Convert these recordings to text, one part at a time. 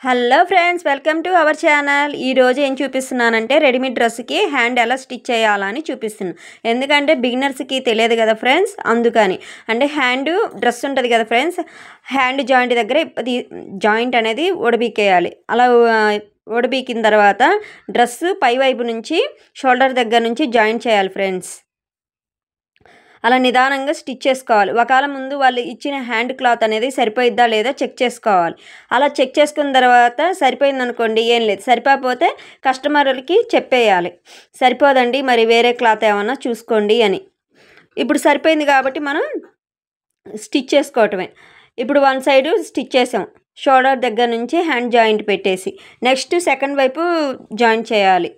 Hello friends, welcome to our channel. ఈరోజు ఏం చూపిస్తున్నానంటే readymade డ్రెస్కి హ్యాండ్ ఎలా స్టిచ్ చేయాలని చూపిస్తున్నాను. ఎందుకంటే బిగినర్స్కి తెలియదు కదా ఫ్రెండ్స్, అందుకని. అంటే హ్యాండ్ డ్రెస్ ఉంటుంది కదా ఫ్రెండ్స్, హ్యాండ్ జాయింట్ దగ్గర జాయింట్ అనేది ఉడబీకేయాలి. అలా ఉడబీకిన తర్వాత డ్రెస్ పై వైపు నుంచి షోల్డర్ దగ్గర నుంచి జాయింట్ చేయాలి ఫ్రెండ్స్. అలా నిదానంగా స్టిచ్ చేసుకోవాలి. ఒకవేళ ముందు వాళ్ళు ఇచ్చిన హ్యాండ్ క్లాత్ అనేది సరిపోయిద్దా లేదా చెక్ చేసుకోవాలి. అలా చెక్ చేసుకున్న తర్వాత సరిపోయిందనుకోండి, ఏం లేదు. సరిపోతే కస్టమర్లకి చెప్పేయాలి, సరిపోదండి మరి వేరే క్లాత్ ఏమన్నా చూసుకోండి అని. ఇప్పుడు సరిపోయింది కాబట్టి మనం స్టిచ్ చేసుకోవటమే. ఇప్పుడు వన్ సైడ్ స్టిచ్ చేసాం, షోల్డర్ దగ్గర నుంచి హ్యాండ్ జాయింట్ పెట్టేసి నెక్స్ట్ సెకండ్ వైపు జాయింట్ చేయాలి.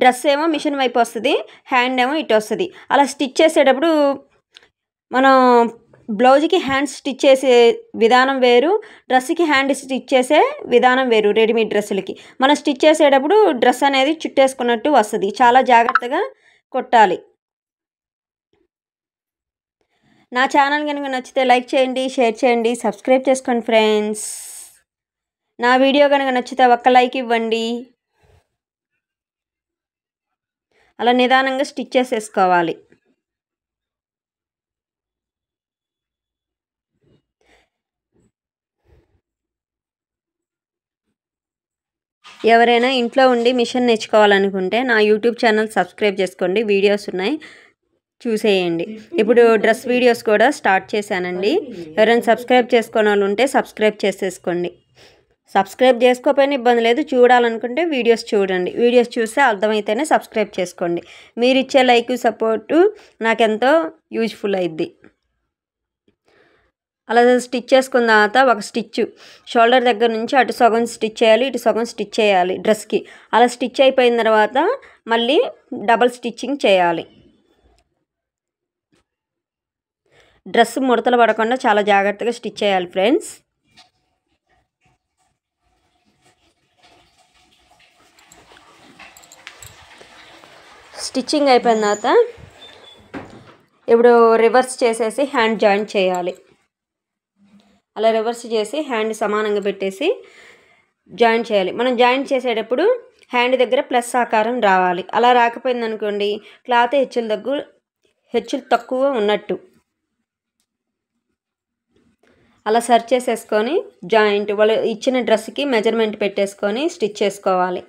డ్రెస్ ఏమో మిషన్ వైపు వస్తుంది, హ్యాండ్ ఏమో ఇటు వస్తుంది. అలా స్టిచ్ చేసేటప్పుడు మనం బ్లౌజ్కి హ్యాండ్ స్టిచ్ చేసే విధానం వేరు, డ్రెస్కి హ్యాండ్ స్టిచ్ చేసే విధానం వేరు. రెడీమేడ్ డ్రెస్సులకి మనం స్టిచ్ చేసేటప్పుడు డ్రెస్ అనేది చుట్టేసుకున్నట్టు వస్తుంది. చాలా జాగ్రత్తగా కొట్టాలి. నా ఛానల్ కనుక నచ్చితే లైక్ చేయండి, షేర్ చేయండి, సబ్స్క్రైబ్ చేసుకోండి ఫ్రెండ్స్. నా వీడియో కనుక నచ్చితే ఒక్క లైక్ ఇవ్వండి. అలా నిదానంగా స్టిచ్ చేసేసుకోవాలి. ఎవరైనా ఇంట్లో ఉండి మిషన్ నేర్చుకోవాలనుకుంటే నా యూట్యూబ్ ఛానల్ సబ్స్క్రైబ్ చేసుకోండి, వీడియోస్ ఉన్నాయి, చూసేయండి. ఇప్పుడు డ్రెస్ వీడియోస్ కూడా స్టార్ట్ చేశానండి. ఎవరైనా సబ్స్క్రైబ్ చేసుకునే వాళ్ళు ఉంటే సబ్స్క్రైబ్ చేసేసుకోండి. సబ్స్క్రైబ్ చేసుకోకపోయినా ఇబ్బంది లేదు, చూడాలనుకుంటే వీడియోస్ చూడండి. వీడియోస్ చూస్తే అర్థమైతేనే సబ్స్క్రైబ్ చేసుకోండి. మీరు ఇచ్చే లైక్ సపోర్టు నాకెంతో యూజ్ఫుల్ అయింది. అలా స్టిచ్ చేసుకున్న తర్వాత ఒక స్టిచ్ షోల్డర్ దగ్గర నుంచి అటు సగం స్టిచ్ చేయాలి, ఇటు సగం స్టిచ్ చేయాలి డ్రెస్కి. అలా స్టిచ్ అయిపోయిన తర్వాత మళ్ళీ డబల్ స్టిచ్చింగ్ చేయాలి. డ్రెస్ ముడతలు పడకుండా చాలా జాగ్రత్తగా స్టిచ్ చేయాలి ఫ్రెండ్స్. స్టిచ్చింగ్ అయిపోయిన తర్వాత ఇప్పుడు రివర్స్ చేసేసి హ్యాండ్ జాయింట్ చేయాలి. అలా రివర్స్ చేసి హ్యాండ్ సమానంగా పెట్టేసి జాయింట్ చేయాలి. మనం జాయింట్ చేసేటప్పుడు హ్యాండ్ దగ్గర ప్లస్ ఆకారం రావాలి. అలా రాకపోయింది అనుకోండి, క్లాత్ హెచ్చులు తక్కువ ఉన్నట్టు. అలా సర్చ్ చేసేసుకొని జాయింట్ వాళ్ళు ఇచ్చిన డ్రెస్కి మెజర్మెంట్ పెట్టేసుకొని స్టిచ్ చేసుకోవాలి.